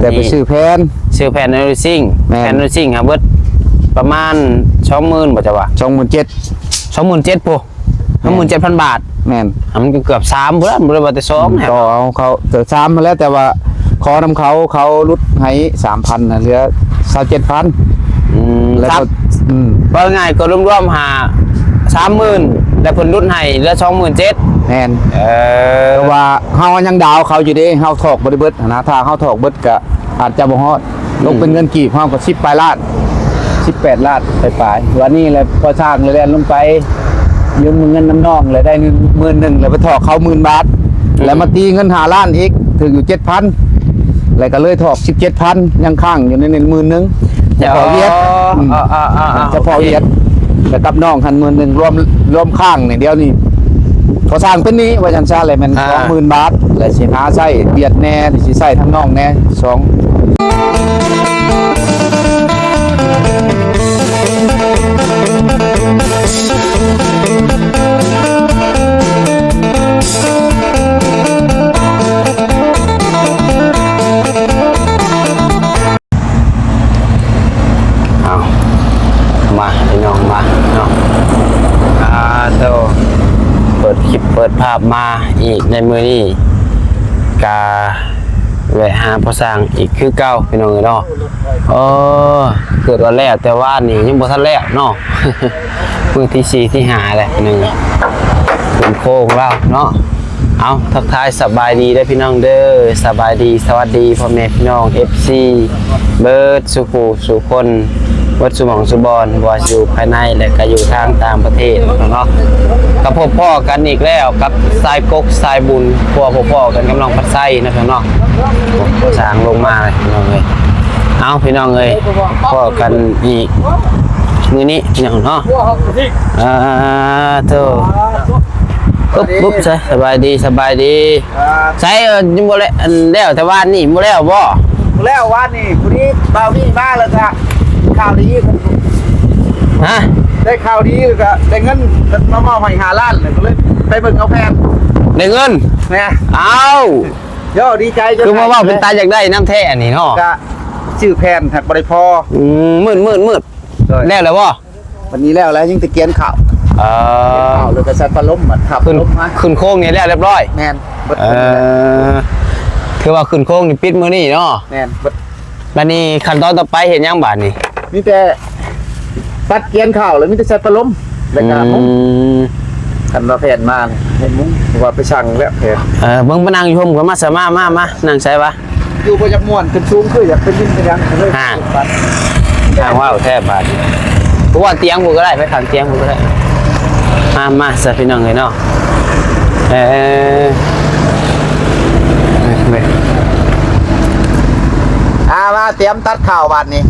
แต่ไปซื้อแแผ่นอลูซิ่งแผ่นอลูซิ่งครับเบิดประมาณ20,000บ่จ้ะวะ27,000ปุ๊27,000 บาทแม่นมันก็เกือบ3พุ่นบ่ได้ว่าแต่2เนี่ยก็เอาเขาเติม3มาแล้วแต่ว่าขอนำเขาลดให้ 3,000 น่ะเหลือ 27,000แล้วก็ว่าง่ายก็รวมๆหา 30,000แล้วเพิ่นลดให้เหลือ 27,000แม่นแต่ว่าเฮายังดาวเขาอยู่เด้เฮาถอกบ่ได้เบิดนะถ้าเฮาถอกเบิดก็อาจจะบ่ฮอดลงเป็นเงินกีบเฮาก็10ปลายล้าน18ล้านปลายๆวันนี้แหละพอสร้างเลยแล่นลงไปยืมเงินน้ำน้องเลยได้10,000แล้วไปถอกเขา10,000 บาทแล้วมาตีเงิน5ล้านอีกถึงอยู่ 7,000แล้วก็เลยถอก 17,000ยังค้างอยู่ใน10,000จะพอเวียดจะพอเวียดแต่กับน้องหัน10,000รวมข้างนี่เดียวนี่พอสร้างเป็นนี้ว่าจังซ่าเลยมัน 20,000 บาทแล้วสิหาใช้เวียดแน่สิใช้ทั้งน้องแน่มาพี่น้องมาเนาะเปิดคลิปเปิดภาพมาอีกในมือนี้กาแวะหาพอสร้างอีกคือเก่าพี่น้องเนาะเกิดวันแรกแต่ว่านี่ยังบ่ทันแล้วเนาะมื้อที่4ที่5แหละพี่น้องเป็นโค้งแล้วเนาะเอาทักทายสบายดีได้พี่น้องเด้อสบายดีสวัสดีพ่อแม่พี่น้อง FC เบิร์ดสุขสุคนวัดสุหมองสุบอนว่าอยู่ภายในและก็อยู่ทางต่างประเทศเนาะกับพ่อกันอีกแล้วกับสายกกสายบุญพ่อกันกำลังพัดไส้นะครับเนาะสร้างลงมาเลยพี่น้องเอ้ยเอาพี่น้องเอ้ยพ่อกันอีกมื้อนี้พี่น้องเนาะเธอปุ๊บใช่สบายดีใช่ยังบ่แล้วแต่ว่านี่บ่แล้วบ่แล้ววันนี้คนนี้บ่าวนี่มาแล้วจ้ะข่าวดีฮะได้ข่าวดีก็ได้เงินมามอบให้5 ล้านเลยก็เลยไปเบิ่งเอาแพนได้เงินแม่เอาย่อดีใจจนคือว่าเป็นตาอยากได้น้ำแท้นี่เนาะก็ชื่อแพนหักบ่ได้พอมืดแล้วบ่วันนี้แล้วยังตะเกียนข่าวข่าวเลยก็สัตว์ปลาล้มเหมือนขับล้มมาขึ้นโค้งนี่แล้วเรียบร้อยแม่นคือว่าขึ้นโค้งนี่ปิดมื้อนี้เนาะแม่นบัดนี้ขั้นตอนต่อไปเห็นยังบาดนี่มีแต่ตัดเกียนข่าวเลยมีแต่สัตว์ปลาล้มแล้วก็มุ้งคันว่าแผ่นมาเห็นมุ้งว่าไปสั่งแล้วแผ่นเบิ่งมานั่งอยู่ผมก็มาสมามานั่งใส่ปะอยู่บ่อยากม่วนขึ้นสูงคืออยากเป็นดินเป็นยังเลยทางว่าแท้บาดเพราะว่าเตียงผมก็ได้ไปทางเตียงผมก็ได้มาซะพี่น้องเลยเนาะมาเตรียมตัดข่าววันนี้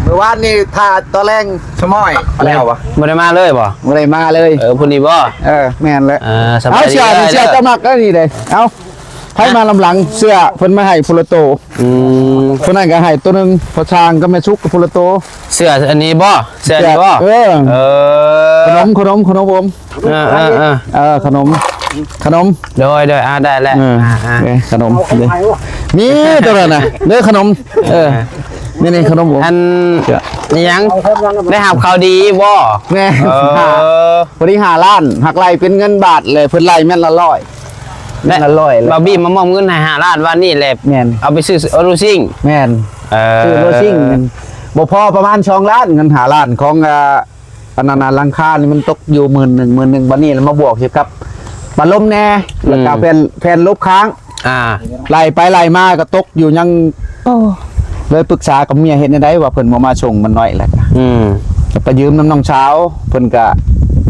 เมื่อวานนี้ถ้าตอนแรกสมอยแล้ววะบ่ได้มาเลยบ่บ่ได้มาเลยพุ่นนี้บ่แม่นเลยเอาเสื้อตะมักก็นี่เลยเอาให้มาลำหลังเสื้อเพิ่นมาให้พุลโตคนนั้นก็ให้ตัวนึงพอช้างก็แม่ชุกกับพุลโตเสื้ออันนี้บ่เสื้อนี้บ่ขนมผมขนมโดยได้แล้วขนมมีตัวนั้นน่ะเด้อขนมนี่ขนมผมอันนี่ยังได้หับข่าวดีบ่แม่พอดี5 ล้านหักไล่เป็นเงินบาทเลยเพิ่นไล่แม่นละ100บาบี้มามอบเงินให้5 ล้านวันนี้แหละแม่นเอาไปซื้อโรซิ่งแม่นซื้อโรซิ่งบ่พอประมาณ2 ล้านเงิน5 ล้านของอันนั้นราคานี่มันตกอยู่10,000วันนี้แล้วมาบวกสิครับปลาล้มแน่แล้วก็แผ่นลบค้างไล่ไปไล่มาก็ตกอยู่ยังเลยปรึกษากับเมียเห็นได้ว่าเพิ่นมาส่งมันน้อยแหละจะไปยืมน้องเช้าเพิ่นก็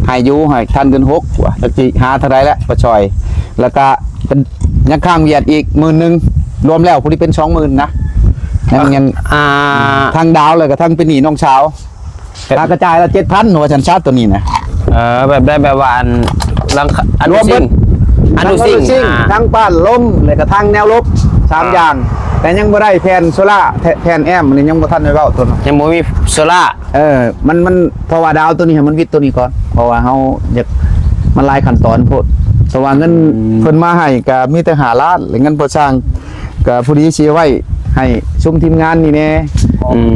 ให้อยู่ให้ท่านเดือน6ว่ะจักสิหาเท่าไรแล้วบ่ช่อยแล้วก็เป็นยังข้างเวียดอีก10,000รวมแล้วพอดีเป็น 20,000นะยังทางดาวเลยกับทางเป็นหนี้น้องเช้าตากระจายละ7,000หัวฉันชาติตัวนี้นะแบบได้แบบว่าอันรวมเป็นอนุซิ่งทั้งป้านล้มเลยกับทางแนวลบ3 อย่างแต่ยังบ่ได้แผ่นโซล่าแผ่นแอมมันยังบ่ทันได้เว้าตัวนั้นยังบ่มีโซล่ามันเพราะว่าดาวตัวนี้มันวิทย์ตัวนี้ก่อนเพราะว่าเฮาอยากมันหลายขั้นตอนโพดแต่ว่าเงินเพิ่นมาให้ก็มีแต่5 ล้านหรือเงินพอสร้างก็ผู้ดีสิไว้ ให้ชุมทีมงานนี่แน่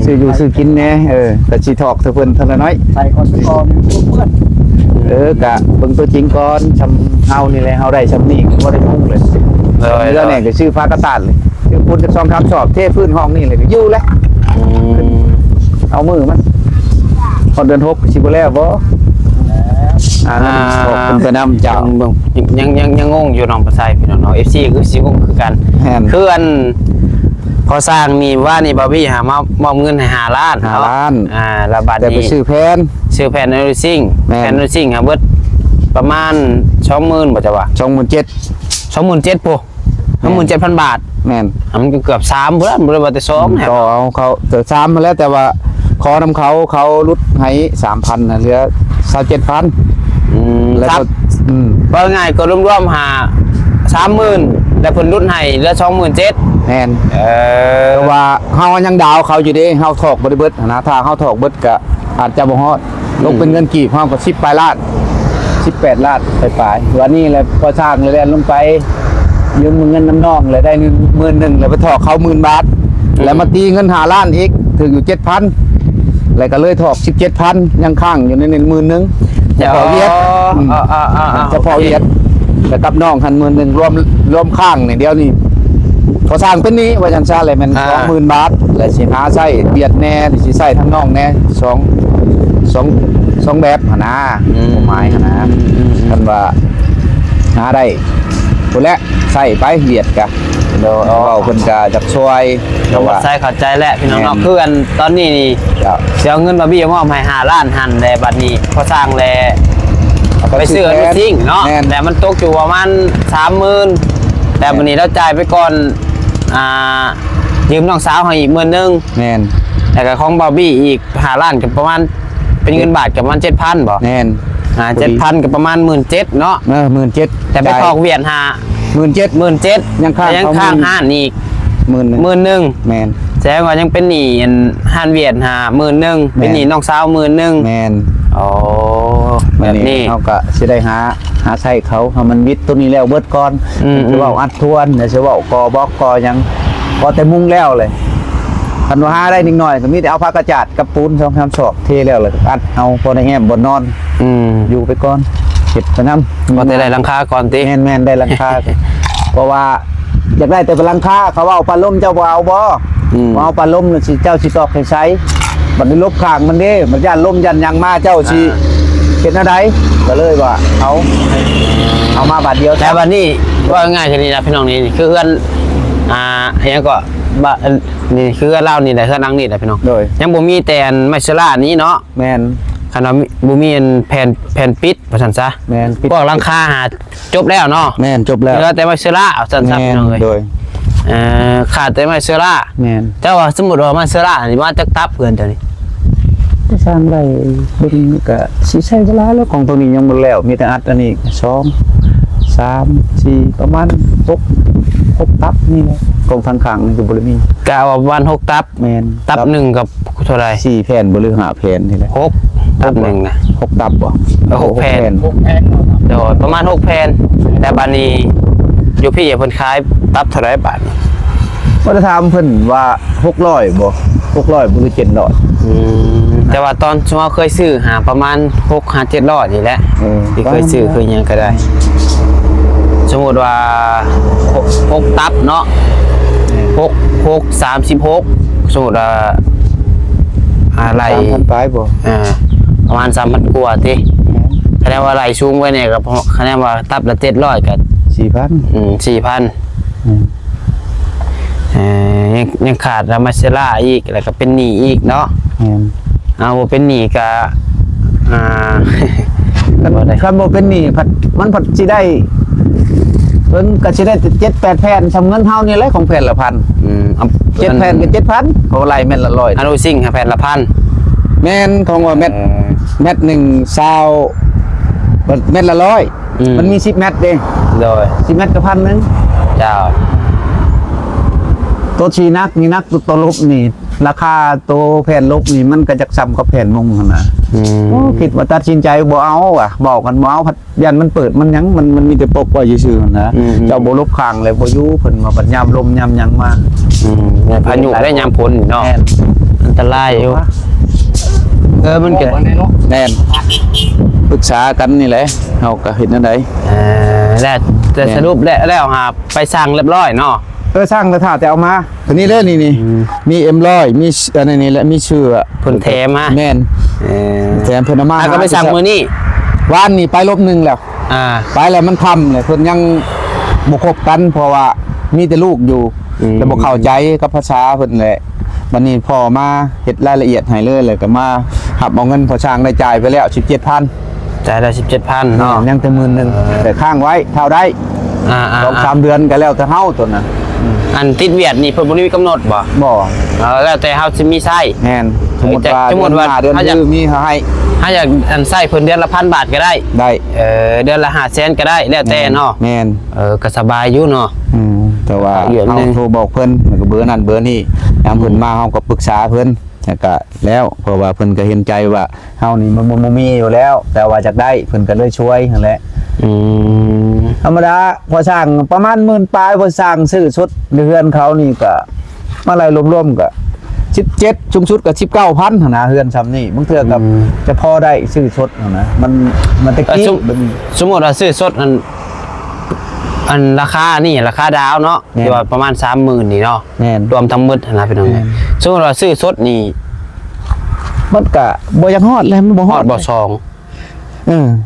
ซื้ออยู่ซื้อกินแน่ก็สิถอกเพิ่นเท่าน้อย ใส่คอนกรเพื่อน กะเบิ่งตัวจริงก่อนชำเฮานี่แหละเฮาได้ชำนี่ก็บ่ได้มุ่งเลยเรื่องเนี่ยก็ชื่อฟ้ากระตานเลยชื่อพุ่นจะ2 3 สอบเทพื้นห้องนี่เลยก็อยู่แล้วเอามือมันพอเดือน6สิบ่แล้วบ่เป็นไปนำเจ้า ยังงงอยู่น้องประไซพี่น้องเนาะ FC คือสิงงคือกัน แม่น คืออันพอสร้างนี่ว่านี่บาร์บี้หามามอบเงินให้5 ล้าน 5 ล้าน แล้วบัด แต่ไป นี้ ซื้อแพน ซื้อแผ่นโนริซิ่ง แม่น แผ่นโนริซิ่งเบิดประมาณ 20,000บ่จ้ะวะ 27,000 27,000ปุ๊27,000 บาท แม่น มันก็เกือบ3พุ่นบ่ได้ว่าแต่2เนี่ย ก็เอาเขาเจอ3มาแล้วแต่ว่าขอนำเขาลดให้ 3,000น่ะเหลือ 27,000 แล้ว ครั ก็ บ อืม ว่าง่ายก็รวมๆหา 30,000แล้วเพิ่นลดให้เหลือ 27,000 แม่นแต่ว่าเฮายังดาวเขาอยู่เด้เฮาถอกบ่ได้เบิดนะถ้าเฮาถอกเบิดก็อาจจะบ่ฮอดลงเป็นเงินกีบเฮาก็10ปลายล้าน18 ล้านปลายๆวันนี้แหละพอสร้างเลยแล่นลงไปยืมเงินน้ำน้องเลยได้10,000แล้วไปถอกเขา10,000 บาท แล้วมาตีเงิน5 ล้านอีกถึงอยู่ 7,000แล้วก็เลยถอก 17,000ยังค้างอยู่ใน10,000จะพอเวียดจะพอเวียดแล้วกับน้องหัน10,000รวมข้างนี่เดียวนี่พอสร้างเป็นนี้ว่าจังซ่าเลยมัน 20,000 บาทแล้วสิหาใช้เบียดแน่สิใช้ทั้งน้องแน่สองแบบหั่นนะหมายหั่นนะคันว่าหาได้พุ่นแหละใช้ไปเบียดกะเดี๋ยวเอาเพิ่นก็จักช่วย น้องประไซเข้าใจแล้วพี่น้องเนาะ แม่น คืออันตอนนี้นี่ เจ้า เสียเงินบาร์บี้มอบให้5 ล้านหันแต่บัดนี้พอสร้างแล้ว ไปซื้ออันซิ่งเนาะ แม่น แต่มันตกอยู่ประมาณ 30,000แต่วันนี้เราจ่ายไปก่อนยืมน้องสาวให้อีก10,000 แม่น แล้วก็ของบาร์บี้อีก5 ล้านกับประมาณเป็นเงินบาทกับประมาณ 7,000บ่ แม่น 7,000กับประมาณ 17,000เนาะ 17,000 แต่ไปทอกเวียน17,000 ยังค้าง ยัง เขา ค้างห้านอีก 11,000 10,000 แม่น แสดงว่ายังเป็นหนี้อันห้านเวียน10,000เป็นหนี้น้องสาว10,000 แม่น โอ้แบบนี้ เขาก็สิได้หาใช้เขาให้มันวิทย์ตัวนี้แล้วเบิดก่อน จะเว้าอัดทวนเดี๋ยวจะเว้ากอบอกกอหยังพอแต่มุงแล้วเลยคันว่าหาได้นิดหน่อยก็มีแต่เอาผ้ากระจาดกับปูน2 3 ศอกเทแล้วเลยอัดเอาพอได้แง้มบ่นอนอยู่ไปก่อนเก็บไปนำ ก็ได้หลังคาก่อนติ แม่นได้ราคา เพราะว่าอยากได้แต่เป็นราคาเขาว่าเอาปลาล่มเจ้าบ่เอาบ่เอาปลาล่มน่ะสิเจ้าสิตอกให้ใช้บัดนี้ลบข้างมันเด้มันย่านล่มยันยังมาเจ้าสิเป็นอะไรก็เลยว่าเอามาบาทเดียว แต่วันนี้ว่าง่ายทีนี้นะพี่น้องนี่คือเพื่อนยังก็นี่คือเล่านี่แหละเพื่อนนั่งนี่แหละพี่น้อง โดย ยังบ่มีแต่ไมเซล่านี้เนาะ แม่น ขนาดบ่มีแผ่นปิดว่าซั่นซะ แม่น พวกหลังคาหาจบแล้วเนาะ แม่นจบแล้ว เหลือแต่ไมเซล่าเอาซั่นซะ แม่ พี่ น น้องเอ้ย โดย ขาดแต่ไมเซล่า แม่น แต่ว่าสมมุติว่าไมเซล่านี่มาจากตับเพิ่นเจ้านี่ ก็สร้างได้เบิ่งก็สิใช้เวลาแล้วของตัวนี้ยังบ่แล้วมีแต่อัดอันนี้2 3 4ประมาณ6ตับนี่แหละของทางข้างนี่ก็บ่ได้มี กะว่าประมาณ6ตับ แม่น ตับหนึ่งกับเท่าไหร่ 4แผ่นบ่หรือ5แผ่นนี่แหละ 6ตับหนึ่งนะ 6ตับบ่ 6แผ่น พวกแพงเนาะ โดยประมาณ6แผ่นแต่บัดนี้อยู่พี่อย่าเพิ่นขายตับเท่าไหร่บาทนี่ ว่าจะถามเพิ่นว่า600บ่600บ่คือ700 แต่ว่าตอนช่วงเคยซื้อหาประมาณ6-700นี่แหละที่เคยซื้อคือหยังก็ได้ สมมุติว่า6ตับเนาะ6 36สมมุติว่าอะไร 3,000ปลายบ่ ประมาณ 3,000 กว่าติคะแนนว่าไหลสูงไว้เนี่ยก็คะแนนว่าตับละ700ก็ 4,000 4,000ยังขาดรามาเซล่าอีกแล้วก็เป็นหนี้อีกเนาะ เอาบ่เป็นหนี้ก็คันบ่เป็นหนี้ผัดมันผัดสิได้เพิ่นก็สิได้7-8แผ่นซำเงินเฮานี่แหละของแผ่นละพัน7แผ่นก็ 7,000เขาไล่แม่นละ100 อนุซิ่งแผ่นละพัน แม่นของว่าเม็ดหนึ่ง20เม็ดละ100มันมี10เม็ดเด้ โดย 10เม็ดก็1,000นึง เจ้า ตัวชีนักนี่นักตัวลบนี่ ราคาตัวแผ่นลบนี่มันก็จะซ้ำกับแผ่นมุงหั่นน่ะ โอ้คิดว่าตัดสินใจบ่เอาอ่ะบอกกันบ่เอาพัดยันมันเปิดมันหยังมันมีแต่ปกไว้ซื่อๆนะเจ้าบ่ลบข้างเลยบ่อยู่เพิ่นมาบัดยามลมยามหยังมา พายุได้ยามฝนเนาะ แม่น อันตรายอยู่มันก็ แน่นปรึกษากันนี่แหละเฮาก็เฮ็ดจังได๋ แล้วจะสรุปแล้วหาไปสั่งเรียบร้อยเนาะ สร้างกระถาแต่เอามาตัวนี้เด้อนี่มี M100 มีอันนี้และมีชื่อ เพิ่นแถมมา แม่นแถมเพิ่นเอามา ก็ไปสั่งมื้อนี้ วานนี่ไปลบหนึ่งแล้ว ไปแล้วมันทำเลยเพิ่นยังบ่ครบกันเพราะว่ามีแต่ลูกอยู่แล้วบ่เข้าใจกับภาษาเพิ่นแหละวันนี้พ่อมาเฮ็ดรายละเอียดให้เลยก็มาหับเอาเงินพอช่างได้จ่ายไปแล้ว 17,000 จ่ายได้ 17,000 เนาะ ยังแต่10,000แต่ค้างไว้เท่าได้2-3 เดือนก็แล้วแต่เฮาตัวน่ะ อันติดเวียดนี่เพิ่นบ่ได้มีกำหนดบ่ บ่ แล้วแต่เฮาสิมีไส้ แม่นสมมุติว่าเดือนนึงมีเขาให้ ถ้าอยากอันไส้เพิ่นเดือนละ 1,000 บาทก็ได้ ได้ เดือนละ500,000ก็ได้แล้วแต่เนาะ แม่น ก็สบายอยู่เนาะ แต่ว่าเฮาโทรบอกเพิ่นแล้วก็เบอร์นั้นเบอร์นี้ยามเพิ่นมาเฮาก็ปรึกษาเพิ่นแล้วก็แล้วเพราะว่าเพิ่นก็เห็นใจว่าเฮานี่มันบ่มีอยู่แล้ว แต่ว่าจักได้เพิ่นก็เลยช่วยนั่นแหละธรรมดาพอสร้างประมาณ10,000ปลายพอสร้างซื้อชุดเรือนเขานี่ก็มาอะไรรวมๆก็17ชุมชุดก็19,000หั่นนะเรือนซ้ำนี่บางเทื่อก็จะพอได้ซื้อชุดหั่นนะมันตะกี้ สมมุติว่าซื้อสดอันราคานี่ราคาดาวเนาะที่ว่าประมาณ 30,000 นี่เนาะ แม่น รวมทั้งหมดนะพี่น้องสมมุติว่าซื้อสดนี่ มันก็บ่อยากฮอดแล้วมันบ่ ฮ ฮ อ อ ด ด บ่2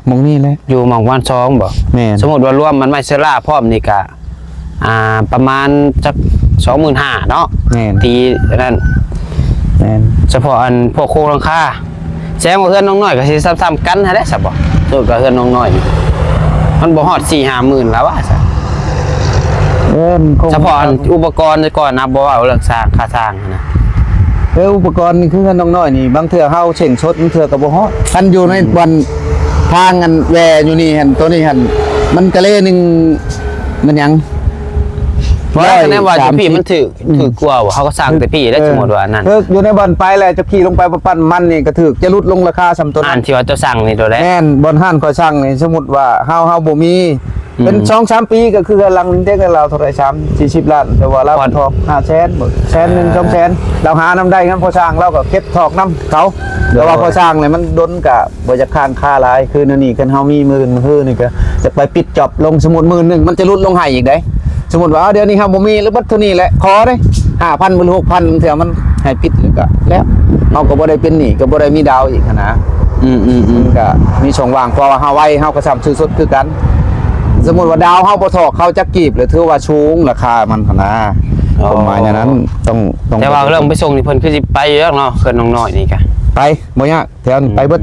หมองนี่แหละ อยู่หม่องวัน2บ่ แม่น สมมุติว่ารวมมันไม่เซล่าพร้อมนี่ก็ประมาณจัก 25,000 เนาะ แม่น ตีนั่น แม่น เฉพาะอันพวกโครงหลังคาแซงว่าเฮือนน้องน้อยก็สิซ้ำๆกันหั่นแหละซะบ่ตัวกับเฮือนน้องน้อยนี่มันบ่ฮอด 4-5 หมื่นแล้วว่าซะเฉพาะอันอุปกรณ์ก่อนนะบ่ว่าเรื่องสร้างค่าสร้างนะ อุปกรณ์นี่คือกันน้อยๆนี่บางเทื่อเฮาเช่งชดบางเทื่อก็บ่ฮอดคันอยู่ในวันทางกันแวอยู่นี่หั่นตัวนี้หั่นมันกะเลนึงมันหยัง เพราะฉะนั้นว่าจะพี่มันถือกลัวว่าเขาก็สร้างแต่พี่ได้สมมุติว่านั่น อยู่ในบ่อนไปแล้วจะขี่ลงไปปั้นมันนี่ก็ถูกจะลดลงราคาสำตัว อ่า นั้น น ที่ว่าเจ้าสั่งนี่ตัวแรก แม่นบ่อนห้านคอยสั่งนี่สมมุติว่าเฮาบ่มีเป็น 2-3 ปีก็คือกำลังเด็กเราเท่าไหร่40 ล้านแต่ว่าเราทอก500,000บ่100,000 200,000เราหานำได้งั้นพอสร้างเราก็เก็บทอกนำเขาแต่ว่าพอสร้างนี่มันดนก็บ่จะค้างค่าหลายคือนั่นนี่คันเฮามีมื้อนี่ก็จะไปปิดจอบลงสมมุติมื้อนึงมันจะลดลงให้อีกได้สมมุติว่าเดี๋ยวนี้เฮาบ่มีหรือบัดเท่านี้แหละขอเด้ 5,000 หรือ 6,000 เถื่อมันให้ปิดแล้วเฮาก็บ่ได้เป็นหนี้ก็บ่ได้มีดาวอีกนะมันก็มีช่องว่างเพราะว่าเฮาไว้เฮาก็ซ้ำซื้อสดคือกันสมมุติว่าดาวเฮาบ่ถอกเขาจักกีบหรือถือว่าสูงราคามันนะความหมายอย่างนั้นต้อง แต่ว่าเรื่องไปส่งนี่เพิ่นคือสิไปอยู่แล้วเนาะเพิ่นน้องน้อยนี่ก็ ไปบ่ยากแถวนี้ไปเบิด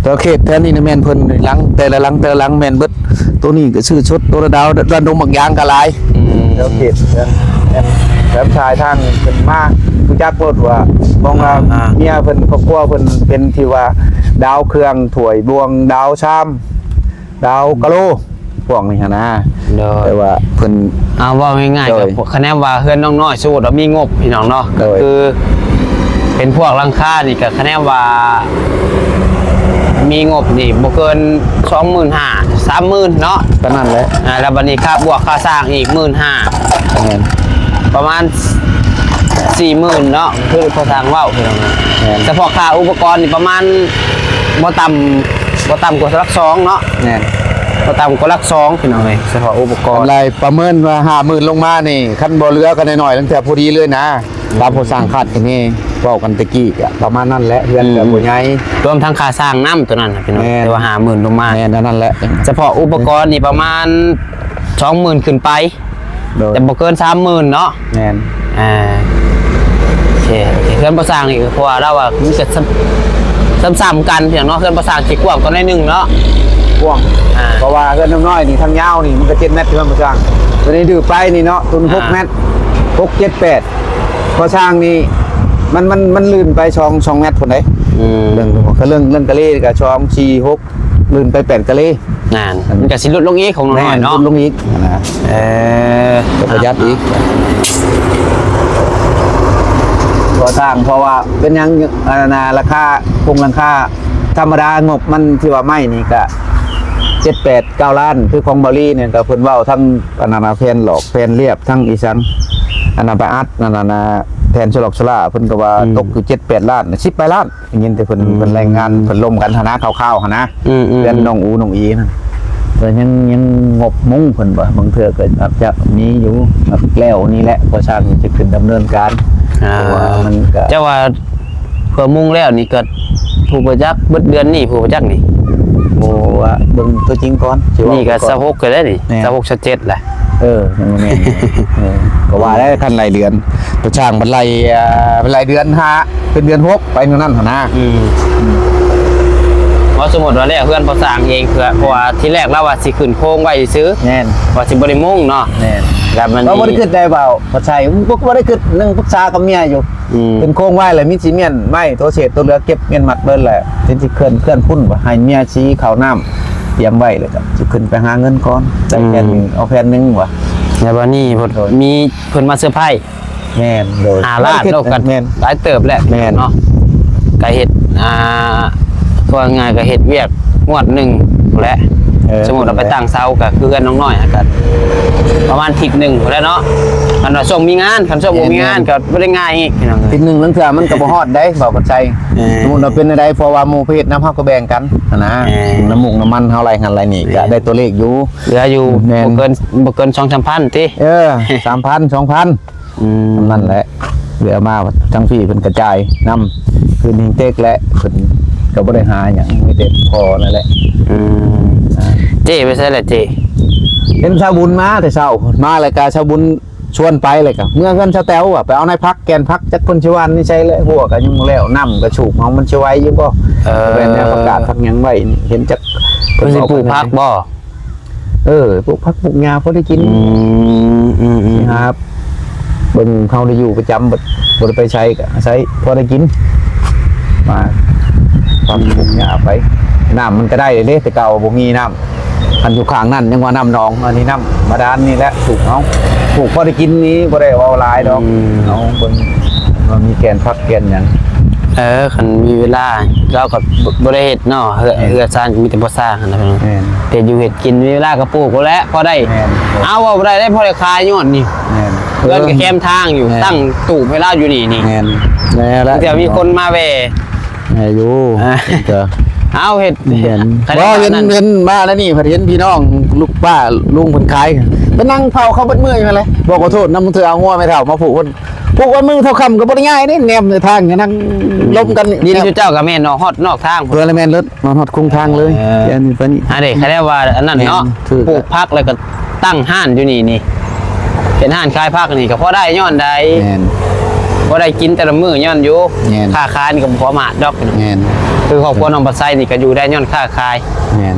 แต่เขตแถวนี้นะแม่นเพิ่นหลังแต่ละหลังแม่นเบิดตัวนี้ก็ซื้อชดตัวละดาวระดมบักยางก็หลายแถวเขตแถวชายทางเพิ่นมารู้จักเพิ่นว่ามองว่าเมียเพิ่นครอบครัวเพิ่นเป็นที่ว่าดาวเครื่องถ้วยบวงดาวชามดาวกะโลพวกนี้นะแต่ว่าเพิ่น ว่าง่ายๆก็คะแนนว่าเฮือนน้องน้อยสมมุติว่ามีงบพี่น้องเนาะก็คือเป็นพวกหลังคานี่ก็คะแนนว่ามีงบนี่บ่เกิน 25,000 30,000เนาะ ก็นั่นแหละ แล้วบัดนี้ค่าบวกค่าสร้างอีก 15,000 แม่น ประมาณ 40,000 เนาะคือพอสร้างว่าวพี่น้องเฉพาะค่าอุปกรณ์นี่ประมาณบ่ต่ำกว่าลัก2เนาะ แม่น บ่ต่ำกว่าลัก2พี่น้องเอ้ยเฉพาะอุปกรณ์ กำไรประเมินว่า50,000ลงมานี่คันบ่เหลือกันหน่อยๆตั้งแต่พอดีเลยนะตามผู้สร้างคาดกันนี่เว้ากันตะกี้ก็ประมาณนั้นแหละเฮือนก็บ่ใหญ่ รวมทั้งค่าสร้างน้ำตัวนั้นน่ะพี่น้องแต่ว่า 50,000 ลงมา แม่นนั่นแหละ เฉพาะอุปกรณ์นี่ประมาณ 20,000 ขึ้นไป โดย แต่บ่เกิน 30,000 เนาะ แม่น โอเคเพื่อนประสางอีกเพราะว่าเราอะมีเกิดซ้ำๆกันอย่างเนาะเพื่อนประสางจิกกว่างก็ได้หนึ่งเนาะ กว้างเพราะว่าเฮือนน้อยๆนี่ทางยาวนี่มันก็7เมตรที่มันบ่สร้างตัวนี้ดื้อไปนี่เนาะตุน6เมตร6 7 8พอสร้างนี่มันลื่นไป2เมตรพุ่นเด้เรื่องกะเลก็2 4 6ลื่นไป8กะเล งานมันก็สิลดลงอีกของน้อยเนาะ ลงอีกนะ ก็ ประหยัดอีก ก่อสร้างเพราะว่าเป็นหยังราคาคงราคาธรรมดางบมันที่ว่าไม่นี่ก็7-8-9 ล้านคือของบอลี่เนี่ยก็เพิ่นเว้าทั้งแผ่นหลอกแผ่นเรียบทั้งอีสังไปอัดแผ่นฉลอกฉลาเพิ่นก็ว่าตกคือ7-8 ล้าน10 ไปล้านอย่างงี้แต่เพิ่นรายงานเพิ่นลมกันหนะคร่าวๆหั่นนะเพื่อนน้องอูน้องอีนั่นก็ยังงบมุ้งเพิ่นบ่บางเทื่อก็อาจจะมีอยู่แบบแล้วนี่แหละก็สร้างจะขึ้นดำเนินการว่ามันก็ เจ้าว่าเพื่อมุ่งแล้วนี่ก็ผู้ประจักษ์เบิดเดือนนี่ผู้ประจักษ์นี่ โอ้ว่าเบิ่งตัวจริงก่อนสิว่า นี่ก็ ก่อน 26ก็ได้นี่ แน่ 26 27แหละ ยังบ่แม่นก็ว่าได้คันรายเดือนตัวช่างมันรายเป็นรายเดือน5เป็นเดือน6ไปนู่นนั่นหั่นนะ เพราะสมมุติว่าแล้วเพื่อนพอสร้างเองเพราะว่าที่แรกเราว่าสิขึ้นโครงไว้ซื้อ แน่น ว่าสิบ่ได้มุ่งเนาะ แน่น แล้วมัน บ่ได้คิดได้เปล่าบ่ใช่บ่ได้คิดนึงปรึกษากับเมียอยู่เป็นโครงไว้แล้วมีสิเมียนไม้โทเศษตัวเหลือเก็บเมียนมัดเบิ่นแหละสิเคลื่อนพุ่นบ่ให้เมียชี้ข้าวน้ำเตรียมไว้เลยก็สิขึ้นไปหาเงินก่อนได้แผ่นนึงเอาแผ่นนึงว่ะ แล้ววันนี้เพิ่นมีเพิ่นมาเซอร์ไพรส์ แม่นโดย 5ล้านเท่ากัน แม่น หลายเติบแหละ แม่น เนาะก็เฮ็ดตัวง่ายก็เฮ็ดเวียกงวดหนึ่งพู้นแหละสมมุติเราไปตั้งเซาก็คือกันน้องน้อยก็ประมาณทิศหนึงพู้นแหล้วเนาะคันว่าส่งมีงานคันส่งบ่มีงานก็บ่ได้ง่ายอีกพี่น้อง ทีนึงลังเทื่อมันก็บ่ฮอดได้บ่ปัจจัย สมมุติเราเป็นอะไรเพราะว่าหมู่เพศน้ำเฮาก็แบ่งกันนะน้ำหมูกน้ำมันเฮาไรหันไรนี่ก็ได้ตัวเลขอยู่ เหลืออยู่ แม่น บ่เกิน 2-3,000ติ 3,000 2,000นั่นแหละเหลือมาทั้งพี่เพิ่นกระจายนำคืนหิงเต็กและเพิ่นก็บ่ได้หาหยังมีแต่พอนั่นแหละ เจ้ไปใช่แหละเจ้ เห็นชาวบุญมาแต่เช้ามาแล้วก็ชาวบุญชวนไปเลยก็เมื่อเงินชาวแต๋วไปเอาในพักแกนพักจักคนชวันนี่ใช่เลยหัวก็ยังบ่แล้วนำก็ฉูกเอามันสิไว้อยู่บ่เป็นแนวประกาศพักหยังไว้นี่เห็นจัก เพิ่นสิปลูกผักบ่ ปลูกผักปลูกหญ้าพอได้กิน ครับเบิ่งเขาได้อยู่ประจำบ่ได้ไปใช้ก็ใช้พอได้กินมาความปลูกหญ้าไปน้ำมันก็ได้เด้แต่เก่าบ่มีน้ำคันอยู่ข้างนั่นยังว่าน้ำหนองอันนี้น้ำบาดาลนี่แหละปลูกเอาปลูกพอได้กินนี้บ่ได้เอาหลายดอกเอาเบิ่งว่ามีแกนพักแกนหยัง คันมีเวลาเราก็บ่ได้เฮ็ดเนาะเฮือซ่านมีแต่บ่สร้างหั่นน่ะพี่น้อง แม่น แต่อยู่เฮ็ดกินมีเวลาก็ปลูกก็แล้วพอได้ แม่น เอาว่าบ่ได้พอได้ขายย้อนนี่ แม่น เพื่อนก็แคมทางอยู่ แม่น ตั้งตู้เวลาอยู่นี่ แม่นแน่ละ เดี๋ยวมีคนมาแว แม่อยู่ อ่า ก็ เอาเฮ็ด เห็น ใคร บ่ ได้ เห็น นั่น เห็นมาแล้วนี่เห็นพี่น้องลูกป้าลุงเพิ่นขายไปนั่งเผาเขาเบิดมืออยู่นั่นแหละบอกขอโทษนำเธอเอางัวไม่เท่ามาผูกคนผูกว่ามือเท่าคำก็บ่ได้ง่ายนี่แนมในทางอย่างนั่งล้มกัน ดินอยู่เจ้ากับแม่นอกฮอดนอกทาง เพื่อละแม่นรถมาฮอดคงทางเลย เออ เดี๋ยวนี้ปานนี้ เด็กเขาเรียกว่าอันนั้นเนาะ แม่นถือ ปลูกพักแล้วก็ตั้งห้านอยู่นี่เป็นห้านขายพักนี่ก็พอได้ย้อนใด แม่น พอได้กินแต่ละมื้อย้อนอยู่ แม่น ค่าขายนี่ก็บ่พอมาดอก แม่น คือครอบครัวน้องปัสไซนี่ก็อยู่ได้ย้อนค่าขาย แม่น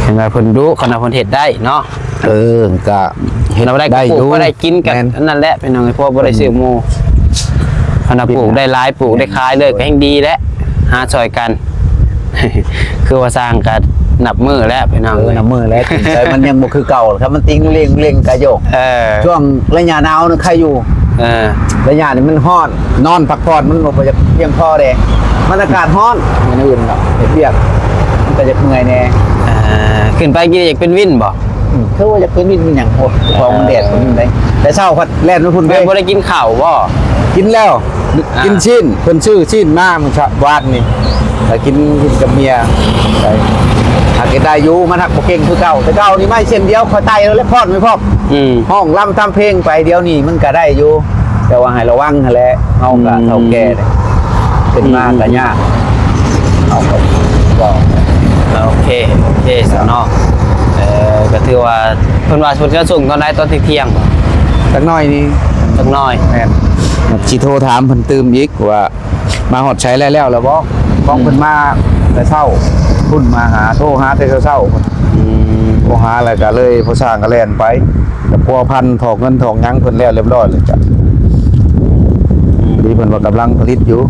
เห็นว่าเพิ่นรู้ขนาดเพิ่นเฮ็ดได้เนาะ ก็ เราได้ ได้ ปลู อก ยู่ ก็ได้กินกัน แม่น อันนั่นแหละเป็นน้องเพราะบ่ได้ซื้อหมู่ขนาดปลูกได้หลายปลูกได้ขายเลยก็แห่งดีแล้วหาช่วยกัน คือว่าสร้างกันนับมือแล้วพี่น้องเอ้ย น้ำมือแล้วแต่มันยังบ่คือเก่าหรอกครับมันติ้งเร่งกระโยก ช่วงระยะหนาวนึงใครอยู่ เออ ระยะนี้มันฮ้อนนอนพักผ่อนมันบ่จะเพียงพอเด้มันอากาศฮ้อนมันอื่นเนาะเฮ็ดเวียกมันก็จะเมื่อยแน่ ขึ้นไปกี่อยากเป็นวินบ่ คือว่าจะเป็นวินเป็นหยังโอ้พอมันแดดมันได้แต่เช้าพัดแล่นมาพุ่นไป แม่บ่ได้กินข้าวบ่ กินแล้ว อ่า กินชิ้นเพิ่นชื่อชิ้นมามันชะวาดนี่แล้วกินกับเมียไปหากได้อยู่มันหักบ่เก่งคือเก่าแต่เก่านี่ไม่เช่นเดียวเขาไตแล้วพอดไม่พอด ห้องล่ำทำเพลงไปเดี๋ยวนี้มันก็ได้อยู่แต่ว่าให้ระวังหั่นแหละเอากะเท่าแก่เลยเป็นมากก็ยากเอาก็บอก โอเคสนอก็ถือว่าเพิ่นว่าเพิ่นจะส่งตอนใดตอนเที่ยง สักหน่อยนี่ จักหน่อย แม่นสิโทรถามเพิ่นตื่มอีกว่ามาฮอดใช้แล้วบ่บ้องเพิ่นมาแต่เช้าพุ่นมาหาโทรหาแต่เช้าโทรหาแล้วก็เลยผู้สร้างก็แล่นไปแต่พัวพันถอกเงินถอกหยังเพิ่นแล้วเรียบร้อยเลยจ้ะดีเพิ่นว่ากำลังผลิตอยู่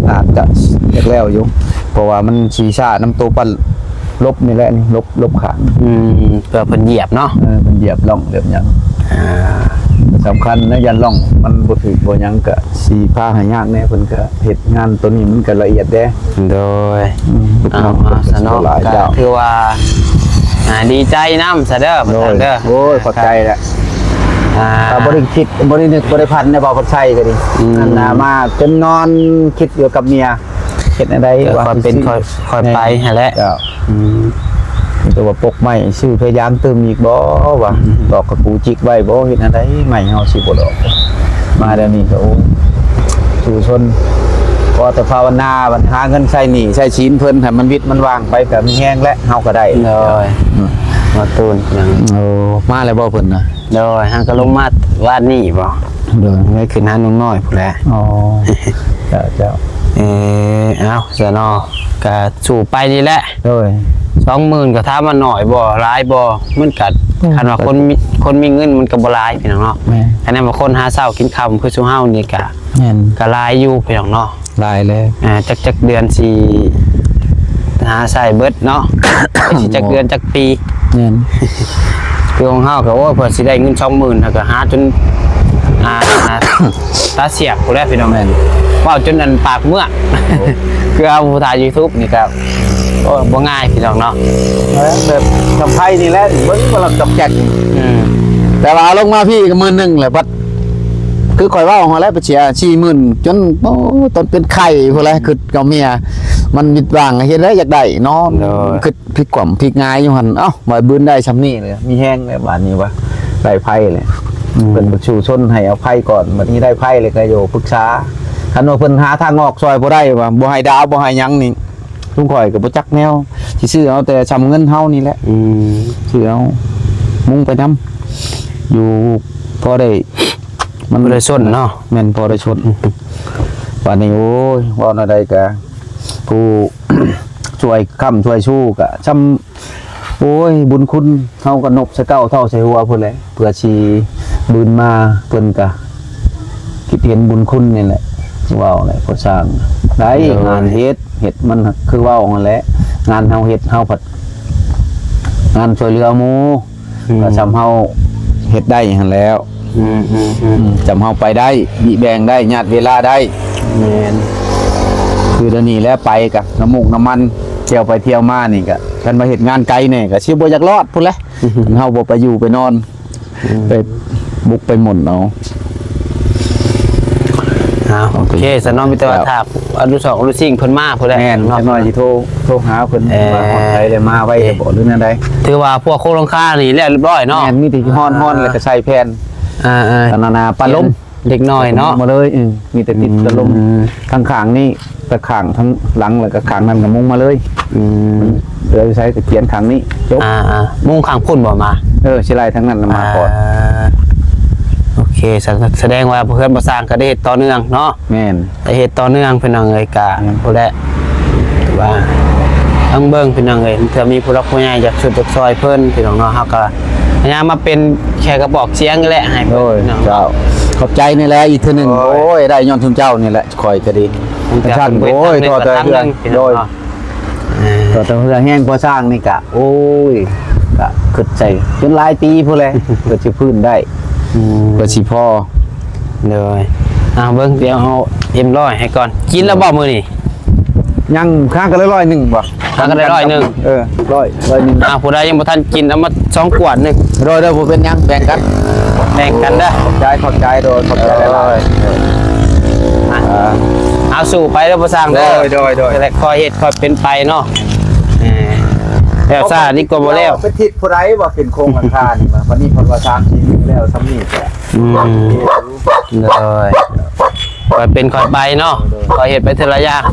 อาจจะแล้วอยู่เพราะว่ามันชีชาน้ำตัวปั้นลบนี่แหละนี่ลบขาง เพื่อเพิ่นเหยียบเนาะ มันเหยียบล่องเหยียบหยัง สำคัญนะยันล่องมันบ่ถือบ่หยังก็สีผ้าหายากแน่เพิ่นก็เฮ็ดงานตัวนี้มันก็ละเอียดเด้ โดย เอา สนอ หลาย ก็ เจ้า คือว่าดีใจน้ำซะเด้อ โด พ่อย เด้อ โอ้ยขอบใจแหละ อ่า ถ้าบ่ได้คิดบ่ได้นึกบ่ได้พันในบ่คนใช้ก็ดี อืม นั่นน่ะมาจนนอนคิดอยู่กับเมียเฮ็ดอะไร เดี๋ยวค่อยเป็นค่อยไปหั่นแหละ เจ้า อืม มีแต่ว่าปกใหม่ชื่อพยายามเติมอีกบ่ว่าดอกกระปูจิกไว้บ่เฮ็ดอะไรใหม่เฮาสิบ่ดอกมาเดี๋ยวนี้ก็โอ้สู่ชนก็แต่ภาวนาบันหาเงินใช้หนี้ใช้ชิ้นเพิ่นให้มันวิตมันว่างไปก็มีแห้งและเฮาก็ได้ โดยมาตูนยัง โอ้มาแล้วบ่เพิ่นน่ะ โดยหางก็ลงมาว่านี่บ่ เด้อ ไม่ขึ้นหาน้องน้อยพุ่นแหละ อ๋อเจ้าเจ้า เอาซะเนาะก็สู่ไปนี่แหละ โดย 20,000ก็ถามว่าน้อยบ่หลายบ่มันก็คันว่าคนมีเงินมันก็บ่หลายพี่น้องเนาะ แม่ อันนั้นว่าคนหาเช้ากินค่ำคือซุเฮานี่ก็ แม่น ก็หลายอยู่พี่น้องเนาะ ลายแล้ว จักเดือนสิหาใส่เบิดเนาะ สิจักเดือนจักปี แม่น คือของเฮาก็โอ้ยเพิ่นสิได้เงิน 20,000แล้วก็หาจนตาเสียบพุ่นแหละพี่น้อง แม่น ว้าวจนอันปากเมื่อก คือเอาผู้ถ่าย YouTube นี่ก็โอ้ยบ่ง่ายพี่น้องเนาะ แบบกับไผนี่แหละเบิ่งบ่ลับจอกแจก อืม แต่ว่าเอาลงมาพี่ก็10,000แหละบัดคือข่อยเว้าของแล้วไปเสีย40,000จนโอ้ตอนเป็นไข่พุ่นแหละคือกับเมียมันวิดว่างเฮ็ดแล้วอยากได้นอนคือพลิกกว่ำพลิกงายอยู่หั่นเอ้าบ่บืนได้ซำนี้เลยมีแห้งเลยบาดนี้วะได้ไผเลยเพิ่นบ่ชูชนให้เอาไผก่อนบัดนี้ได้ไผเลยก็อยู่ปรึกษาคันว่าเพิ่นหาทางออกซอยบ่ได้ว่าบ่ให้ดาวบ่ให้หยังนี่ลุงข่อยก็บ่จักแนวสิซื้อเอาแต่ซำเงินเฮานี่แหละ อืม ซื้อเอามุงไปนำอยู่พอได้ มันบ่ได้ส้นเนาะ แม่นพอได้ชดวันนี้โอ้ยว่าอะไรกะผู้ ช่วยค้ำช่วยชู้กะจำโอ้ยบุญคุณเฮาก็นบใส่เก้าเท่าใส่หัวพุ่นแหละเพื่อชีบืนมาเพิ่นกะคิดเห็นบุญคุณนี่แหละว้าวอะไรก็สร้างได้งานเฮ็ดมันคือว้าวนั่นแหละงานเฮาเฮ็ดเฮาผัดงานช่วยเหลือหมู่ก็จำเฮาเฮ็ดได้หั่นแล้ว จำเฮาไปได้มีแบ่งได้ญาติเวลาได้ แม่น คือเดี๋ยวนี้แล้วไปกับน้ำมูกน้ำมันเที่ยวไปเที่ยวมานี่ก็กันมาเฮ็ดงานไกลนี่ก็สิบ่อยากรอดพุ่นแหละเฮาบ่ไปอยู่ไปนอนไปบุกไปหม่นเอา โอเคสนอมิตรว่าถ้าอนุสาวรีย์สิ่งเพิ่นมาพุ่นแหละ แม่น เนาะ จักหน่อยสิโทรหาเพิ่นว่าฮอดไผได้มาไว้บ่หรือนั่นใด ถือว่าพวกโครงค่านี่แล้วเรียบร้อยเนาะ แม่นมีแต่ที่ฮ้อนๆแล้วก็ใส่แผ่น ตนานาปลาลม เด็กน้อยเนาะ มาเลยมีแต่ติดปลาลมข้างๆนี่ตะข้างทั้งหลังแล้วก็ข้างนั้นก็มุงมาเลยเลยใช้ตะเกียนข้างนี้จบ มุ่งข้างพุ่นบ่มา ชิไลทั้งนั้นน่ะมาก่อน โอเคแสดงว่าเพื่อนบ่สร้างก็ได้เฮ็ดต่อเนื่องเนาะ แม่น ได้เฮ็ดต่อเนื่องเพิ่นน้องเอ้ยกะบ่ได้ว่าต้องเบิ่งเพิ่นน้องเอ้ยถ้ามีผู้รักผู้ใหญ่อยากช่วยจักซอยเพิ่นพี่น้องเนาะเฮาก็พยายามมาเป็นแค่กระบอกเสียงนี่แหละให้ โอ้ เพิ่ ย นน้อง เจ้าขอบใจนี่แหละอีกเทื่อหนึง โอ้ย โอ้ยได้ย้อนทุนเจ้านี่แหละคอยก็ดีท่านโอ้ยต่อแต่เรื่องโดยต่อแต่เรื่องแห้งพอสร้างนี่กะโอ้ยกะขึ้นใจจนหลายปีพุ่นแหละเพื่อสิพื้นได้เพื่อสิพอ เลยเบิ่งเดี๋ยวเอาM100ให้ก่อนกินแล้วบ่มื้อนี้ ยังข้างกันเลย100บ่ ข้างกันได้100 100 ผู้ใดยังบ่ทันกินเอามา2ขวดนึง โดยบ่เป็นหยังแบ่งกัน แบ่งกันเด้อ ขอบใจโดยขอบใจหลาย เอาสู่ไปแล้วบ่สร้างเด้อ โดย แต่คอยเฮ็ดคอยเป็นไปเนาะแล้วซ่านี่ก็บ่แล้ว เป็นทิศผู้ใดบ่เป็นโครงหลังคานี่มาวันนี้เพิ่นว่า3 4ปีแล้วซ้ำนี่แหละ เลยคอยเป็นคอยไปเนาะคอยเฮ็ดไปทีละอย่าง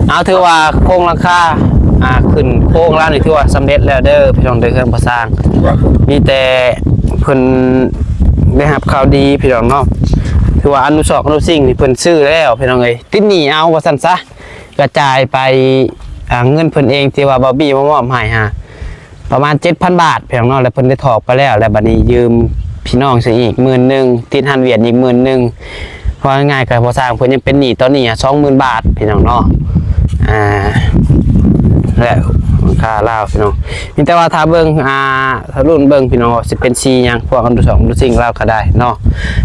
เอาถือว่าโครงราคาขึ้นโครงแล้วนี่ถือว่าสำเร็จแล้วเด้อพี่น้องเด้อเครื่องประสร้างมีแต่เพิ่นได้รับข่าวดีพี่น้องเนาะถือว่าอนุสิ่งนี่เพิ่นซื้อแล้วพี่น้องเอ้ยติดหนี้เอาว่าซั่นซะกระจายไปเงินเพิ่นเองที่ว่าบอบบี้มามอบให้ประมาณ 7,000 บาทพี่น้องเนาะแล้วเพิ่นได้ถอกไปแล้วแล้วบัดนี้ยืมพี่น้องซะอีก10,000ติดหันเวียดอีก10,000เพราะง่ายๆก็พอสร้างเพิ่นยังเป็นหนี้ตอนนี้20,000 บาทพี่น้องเนาะแล้วค คาลาวพี่น้องมีแต่ว่าถ้าเบิ่งถ้ารุ่นเบิ่งพี่น้องว่าสิเป็นซีหยังพวกอันดูสองดูซิ่งลาวก็ได้เนาะ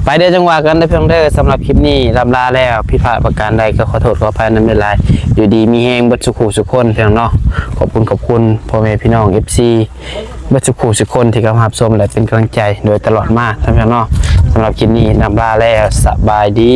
ไปเด้อจังหวะกันได้เพียงเด้อสำหรับคลิปนี้ลำลาแล้วผิดพลาดประการใดก็ขอโทษขออภัยนำเวลาอยู่ดีมีแฮงเบิดสุขุสุขคนเพียงเนาะขอบคุณพ่อแม่พี่น้อง FC เบิดสุขุสุขคนที่กำลังรับชมและเป็นกำลังใจโดยตลอดมาท่านพี่น้องสำหรับคลิปนี้ลำลาแล้วสบายดี